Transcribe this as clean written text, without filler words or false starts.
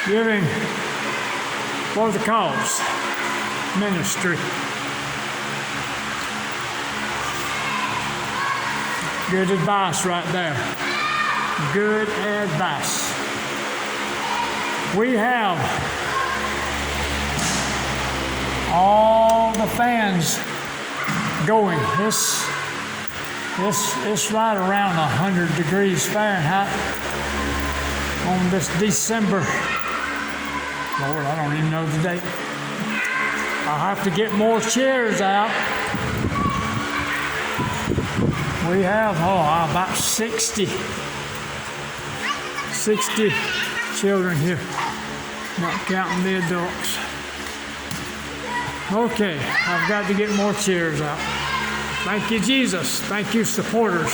giving for the cause ministry. Good advice right there. Good advice. We have all the fans going. It's right around 100 degrees Fahrenheit on this December. Lord, I don't even know the date. I'll have to get more chairs out. We have, about 60 children here, not counting the adults. Okay, I've got to get more chairs out. Thank you, Jesus. Thank you, supporters.